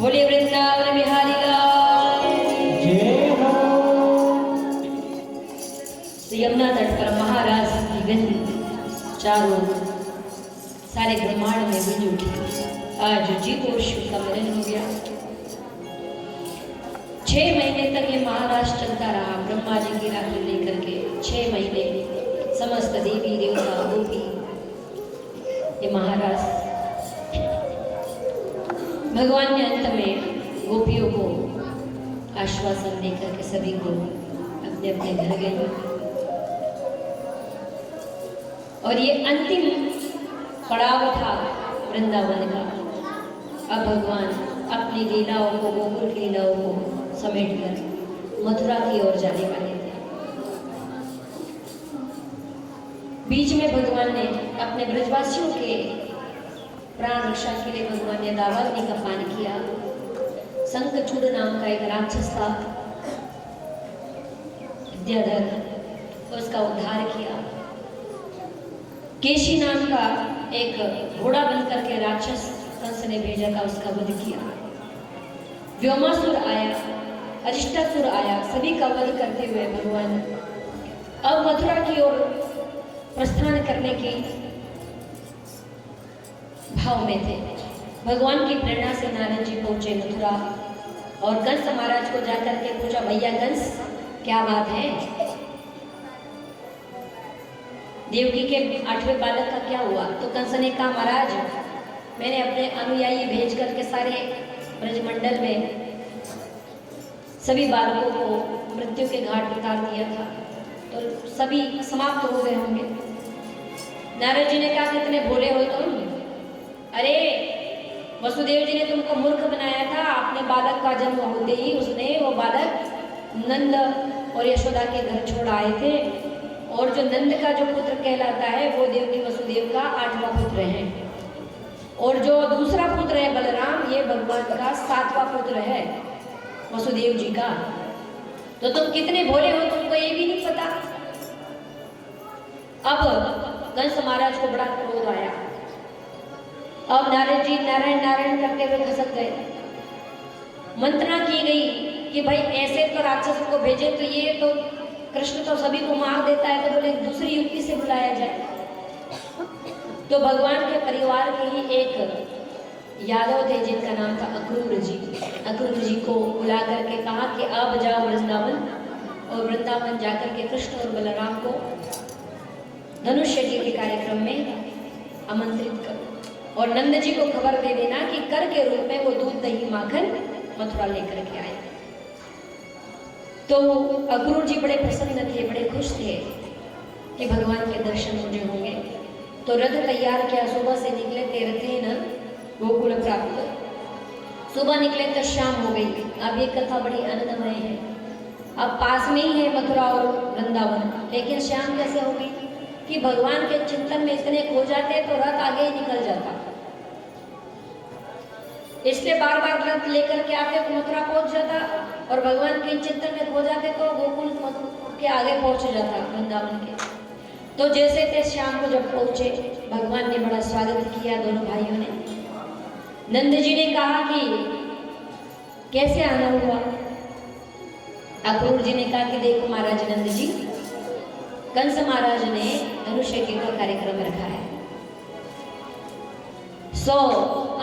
बोले वृंदावन बिहारी लाल जय हो। यमुना तट पर महाराज की गंज चारों सारे ब्रह्मांड में गूंज उठी। आज जीव शिव का मिलन हो गया। 6 महीने तक ये महाराज चलता रहा, ब्रह्मा जी की राखी लेकर के। 6 महीने समस्त देवी देवता गोपी ये महाराज। भगवान ने अंत में गोपियों को आश्वासन देकर के सभी को अपने अपने घर गए। और ये अंतिम पड़ाव था वृंदावन का। अब भगवान अपनी लीलाओं को, गोकुल की लीलाओं को समेटकर मथुरा की ओर जाने वाले थे। बीच में भगवान ने अपने ब्रजवासियों के प्राण रक्षा के लिए भगवान ने दावाग्नि का पान किया। शंखचूड़ नाम का एक राक्षस था विद्याधर, उसका उद्धार किया। केशी नाम का एक घोड़ा बनकर के राक्षस कंस ने भेजा था, उसका वध किया। व्योमासुर आया, अरिष्टासुर आया, सभी का वध करते हुए भगवान अब मथुरा की ओर प्रस्थान करने के भाव में थे। भगवान की प्रेरणा से नारद जी पहुंचे मथुरा और कंस महाराज को जाकर के पूछा, भैया कंस क्या बात है? देवकी के 8वें बालक का क्या हुआ? तो कंस ने कहा, महाराज मैंने अपने अनुयायी भेज करके सारे ब्रजमंडल में सभी बालकों को मृत्यु के घाट उतार दिया था, तो सभी समाप्त हो गए होंगे। नारद जी ने कहा, कितने भोले हो तुम? अरे वसुदेव जी ने तुमको मूर्ख बनाया था। आपने बालक का जन्म होते ही उसने वो बालक नंद और यशोदा के घर छोड़ आए थे, और जो नंद का जो पुत्र कहलाता है वो देवकी वसुदेव का 8वां पुत्र है, और जो दूसरा पुत्र है बलराम, ये भगवान का 7वां पुत्र है वसुदेव जी का। तो तुम कितने भोले हो, तुमको ये भी नहीं पता। अब कंस महाराज को बड़ा क्रोध आया। अब नारद जी नारायण नारायण करते हुए खसक गए। मंत्रणा की गई कि भाई ऐसे तो राक्षसों को भेजे, तो ये तो कृष्ण तो सभी को मार देता है, तो बोले दूसरी युक्ति से बुलाया जाए। तो भगवान के परिवार के ही एक यादव थे जिनका नाम था अक्रूर जी। अक्रूर जी को बुला करके कहा कि अब जाओ वृंदावन, और वृंदावन जाकर के कृष्ण और बलराम को धनुष्य जी के कार्यक्रम में आमंत्रित करो, और नंद जी को खबर दे देना कि कर के रूप में वो दूध दही माखन मथुरा लेकर के आए। तो अक्रूर जी बड़े प्रसन्न थे, बड़े खुश थे कि भगवान के दर्शन मुझे होंगे। तो रथ तैयार किया, सुबह से निकले, तीर्थे न गोकुल प्राप्त। सुबह निकले तो शाम हो गई। अब ये कथा बड़ी आनंदमय है। अब पास में ही है मथुरा और वृंदावन, लेकिन शाम कैसे होगी कि भगवान के चिंतन में इतने खो जाते तो रथ आगे ही निकल जाता। इसलिए बार बार रथ लेकर के आके मथुरा पहुंच जाता, और भगवान के चिंतन में खो जाते तो गोकुल के आगे पहुंच जाता वृंदावन के। तो जैसे थे शाम को जब पहुंचे, भगवान ने बड़ा स्वागत किया दोनों भाइयों ने। नंद जी ने कहा कि कैसे आना हुआ? अक्रूर जी ने कहा कि देखो महाराज नंद जी, कंस महाराज ने धनुष यज्ञ का कार्यक्रम रखा है, सो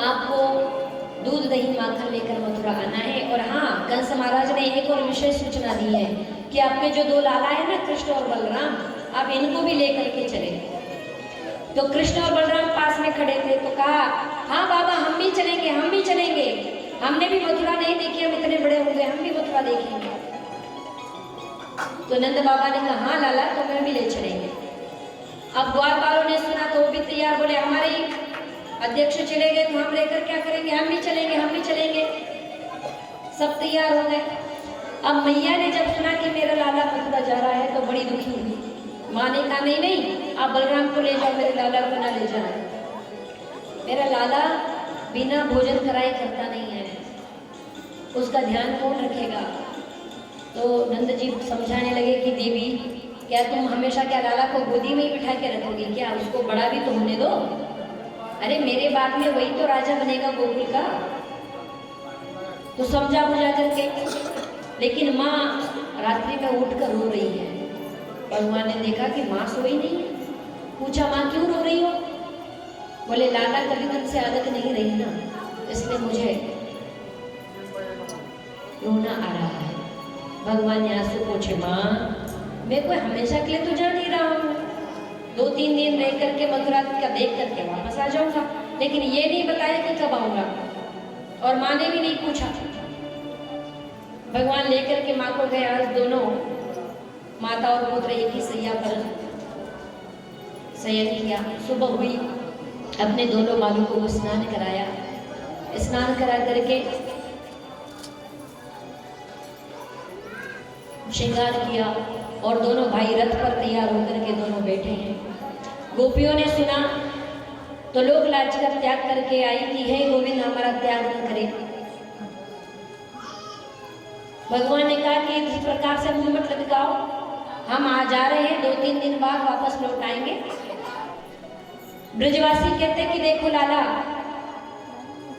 आपको दूध दही माखन लेकर मथुरा आना है। और हाँ, कंस महाराज ने एक और विशेष सूचना दी है कि आपके जो 2 लाला है ना, कृष्ण और बलराम, आप इनको भी लेकर के चले। तो कृष्ण और बलराम पास में खड़े थे, तो कहा, हाँ बाबा हम भी चलेंगे, हम भी चलेंगे, हमने भी मथुरा नहीं देखी, हम इतने बड़े हो गए, हम भी मथुरा देखेंगे। तो नंद बाबा ने कहा, हाँ लाला तो मैं भी ले चलेंगे। अब द्वारपालों ने सुना तो वो भी तैयार, बोले हमारे अध्यक्ष चले गए तो हम लेकर क्या करेंगे, हम भी चलेंगे, हम भी चलेंगे। सब तैयार हो गए। अब मैया ने जब सुना कि मेरा लाला मथुरा जा रहा है तो बड़ी दुखी हुई। माँ ने कहा, नहीं नहीं आप बलराम को ले जाओ, मेरे लाला को ना ले जाना, मेरा लाला बिना भोजन कराए करता नहीं है, उसका ध्यान कौन रखेगा? तो नंद जी समझाने लगे कि देवी क्या तुम हमेशा क्या लाला को गोदी में ही बिठा के रखोगी क्या? उसको बड़ा भी तो होने दो। अरे मेरे बाद में वही तो राजा बनेगा गोकुल का। तो समझा बुझा करके, लेकिन माँ रात्रि में उठकर रो रही है। भगवान ने देखा कि माँ सोई नहीं है, पूछा माँ क्यों रो रही हो? बोले लाला कभी तुमसे अलग नहीं रही ना, इसलिए मुझे रोना आ रहा है। भगवान ने आंसू पूछे, माँ मैं कोई हमेशा के लिए तो जा नहीं रहा हूँ, 2-3 दिन रह करके मथुरा का देख करके वापस आ जाऊंगा, लेकिन ये नहीं बताया कि कब आऊंगा, और माँ ने भी नहीं पूछा। भगवान लेकर के माँ को गए। आज दोनों माता और पुत्र एक ही सैया पर शयन किया। सुबह हुई, अपने दोनों बालों को स्नान कराया, स्नान करा करके श्रृंगार किया, और दोनों भाई रथ पर तैयार होकर के दोनों बैठे हैं। गोपियों ने सुना तो लोग लाज का त्याग करके आई कि हे गोविंद हमारा त्याग न करे। भगवान ने कहा कि इस प्रकार से मुंह मत लटकाओ, हम आ जा रहे हैं, 2-3 दिन बाद वापस लौट आएंगे। ब्रजवासी कहते कि देखो लाला,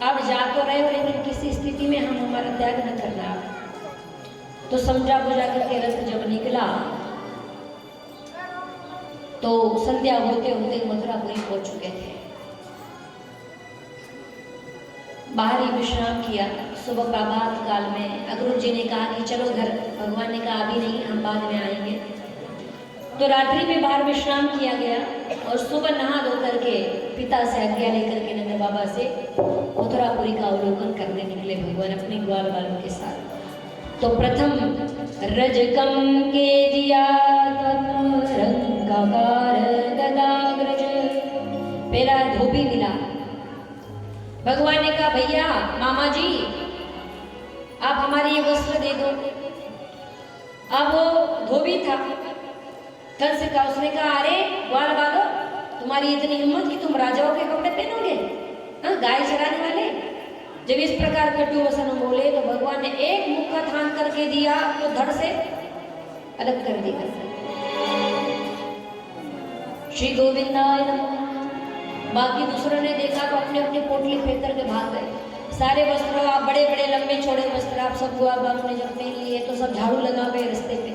अब जा तो रहे हो, लेकिन किसी स्थिति में हम हमारा त्याग न करना। तो समझा बुझा करके रथ जब निकला तो संध्या होते होते मथुरापुरी पहुंच चुके थे। बाहर ही विश्राम किया। सुबह प्रभात काल में अगरुप जी ने कहा कि चलो घर। भगवान ने कहा अभी नहीं, हम बाद में आएंगे। तो रात्रि में बाहर विश्राम किया गया, और सुबह नहा धो करके पिता से आज्ञा लेकर के नंद बाबा से मथुरापुरी का अवलोकन करने निकले भगवान अपने ग्वाल बालों के साथ। तो प्रथम रजकम के दिया रंगाकार गदाग्रज, पहला धोबी मिला। भगवान ने कहा भैया मामा जी आप हमारे ये वस्त्र दे दो। अब वो धोबी था, कंस का, उसने कहा अरे ग्वाल बालो, तुम्हारी इतनी हिम्मत कि तुम राजाओं के कपड़े पहनोगे, हाँ गाय चराने वाले। जब इस प्रकार कटु वचन बोले तो भगवान ने एक मुक्का थान करके दिया तो धड़ से अलग कर दिया। श्री गोविंदाय नमः। बाकी दूसरों ने देखा तो अपने अपने पोटली फेंक करके भाग गए। सारे वस्त्र, आप बड़े बड़े लंबे चौड़े वस्त्र आप सब ग्वाल बालों ने जब पहन लिए तो सब झाड़ू लगा गए रास्ते पे।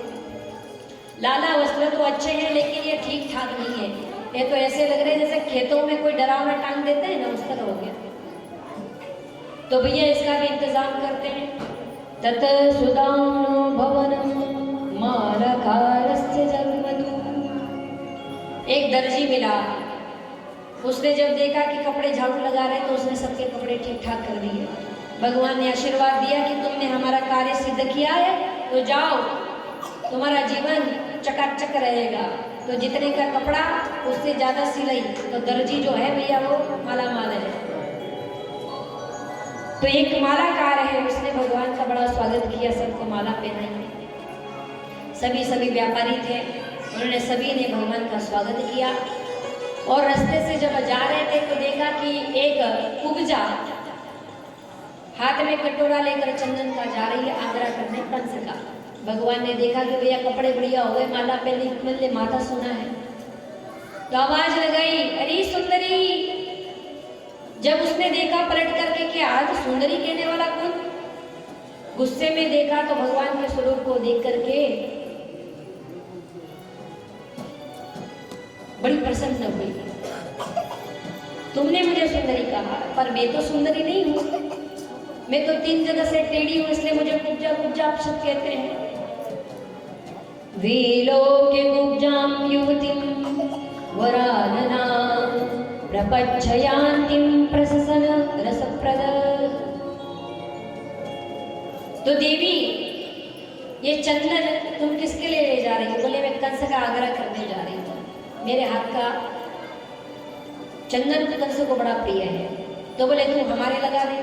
लाला वस्त्र तो अच्छे हैं, लेकिन ये ठीक ठाक नहीं है, ये तो ऐसे लग रहे हैं जैसे खेतों में कोई डरावना टांग देते हैं ना, उस तरह हो गया। तो भैया इसका भी इंतजाम करते हैं। तत सुदानो भवनम मारकारस्य जगमतु। एक दर्जी मिला, उसने जब देखा कि कपड़े झाड़ू लगा रहे तो उसने सबके कपड़े ठीक ठाक कर दिए। भगवान ने आशीर्वाद दिया कि तुमने हमारा कार्य सिद्ध किया है, तो जाओ तुम्हारा जीवन चकाचक रहेगा। तो जितने का कपड़ा उससे ज्यादा सिलाई। तो दर्जी जो है भैया वो माला माल है। तो एक मालाकार है, उसने भगवान का बड़ा स्वागत किया, सबको माला पहनाई। सभी व्यापारी थे, उन्होंने सभी ने भगवान का स्वागत किया। और रास्ते से जब जा रहे थे तो देखा कि एक कुब्जा हाथ में कटोरा लेकर चंदन का जा रही है आग्रह करने कंस का। भगवान ने देखा कि भैया कपड़े बढ़िया हो गए, माला पहनने माता सुना है, तो आवाज लगाई अरे सुंदरी। जब उसने देखा पलट करके कि आज सुंदरी कहने वाला कौन, गुस्से में देखा तो भगवान के स्वरूप को देख करके बड़ी प्रसन्न हुई। तुमने मुझे सुंदरी कहा, पर मैं तो सुंदरी नहीं हूं, मैं तो 3 जगह से टेढ़ी हूं, इसलिए मुझे कुब्जा कुब्जा आप सब कहते हैं। विलोक्य कुब्जां युवतिं वराननां प्रपच्छयान्तिं प्रससन रसप्रद। तो देवी ये चंदन तुम किसके लिए ले जा रही हो? बोले मैं कंस का आग्रह करने जा रही हूँ, मेरे हाथ का चंदन कंस को बड़ा प्रिय है। तो बोले तुम हमारे लगा दे।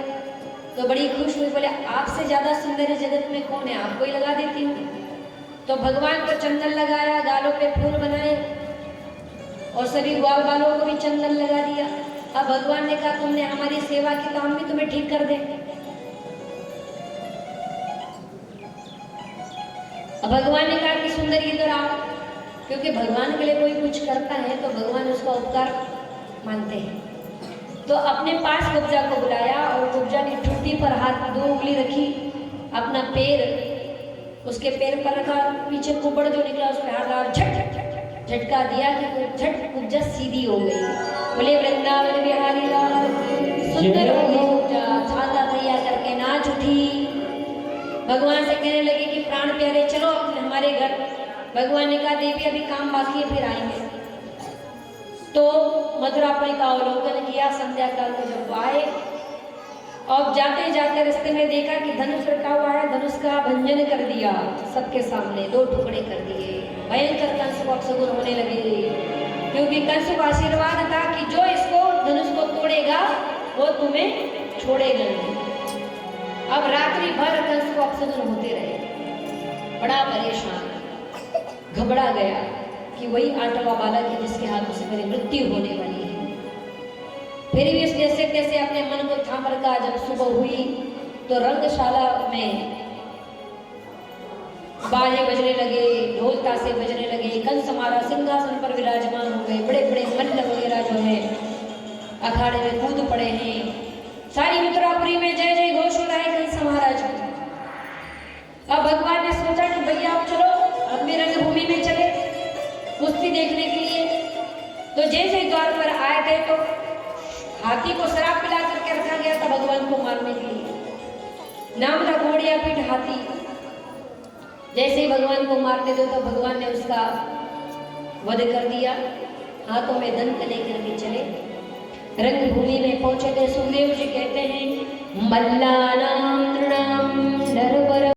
तो बड़ी खुश हुई, बोले आपसे ज्यादा सुंदर जगत में कौन है, आपको ही लगा देती हूँ। तो भगवान को चंदन लगाया, गालों पे फूल बनाए और सभी ग्वाल बालों को भी चंदन लगा दिया। अब भगवान ने कहा तुमने हमारी सेवा की तो हम भी तुम्हें ठीक कर दें। अब भगवान ने कहा कि सुंदर इधर आओ, क्योंकि भगवान के लिए कोई कुछ करता है तो भगवान उसका उपकार मानते हैं। तो अपने पास कुब्जा को बुलाया और कुब्जा ने ठुड्डी पर हाथ 2 उंगली रखी, अपना पैर उसके पैर पर रखा, पीछे कुबड़ जो निकला उस पर हाथ डाला, झट झटका दिया कि वो झट उपजा सीधी हो गई। बोले वृंदावन बिहारी लाल सुंदर हो गई उपजा, छाता तैयार करके नाच उठी। भगवान से कहने लगे कि प्राण प्यारे चलो हमारे घर। भगवान ने कहा देवी अभी काम बाकी है, फिर आएंगे। तो मथुरापति का अवलोकन किया। संध्या काल को जब आए और जाते जाते रास्ते में देखा कि धनुष रखा हुआ है, धनुष का भंजन कर दिया, सबके सामने 2 टुकड़े कर दिए। भयंकर कंस को अपशगुन होने लगे, क्योंकि कंस को आशीर्वाद था कि जो इसको धनुष को तोड़ेगा वो तुम्हें छोड़ेगा नहीं। अब रात्रि भर कंस को अपशगुन होते रहे, बड़ा परेशान, घबरा गया कि वही 8वां बालक है जिसके हाथों से मेरी मृत्यु होने वाली है। फिर भी इसने जैसे तैसे अपने मन को थाम रखा। जब सुबह हुई तो रंगशाला में बाजे बजने लगे, ढोल ताशे बजने लगे, कंस महाराज सिंहासन पर विराजमान हो गए, बड़े बड़े मल्ल वगैरह जो है अखाड़े में कूद पड़े हैं। सारी मथुरापुरी में जय जय घोष हो रहा है कंस महाराज को। अब भगवान ने सोचा कि भैया आप चलो अब भी रंगभूमि में चले कुश्ती देखने के लिए। तो जैसे द्वार पर आए थे तो हाथी को शराब पिला करके रखा गया था भगवान को मारने के लिए। नाम था घोड़िया पीठ हाथी। जैसे ही भगवान को मारते थे तो भगवान ने उसका वध कर दिया, हाथों में दंत लेकर के चले। रंगभूमि में पहुंचे थे। सुखदेव जी कहते हैं मल्लानाम तृणाम नरवर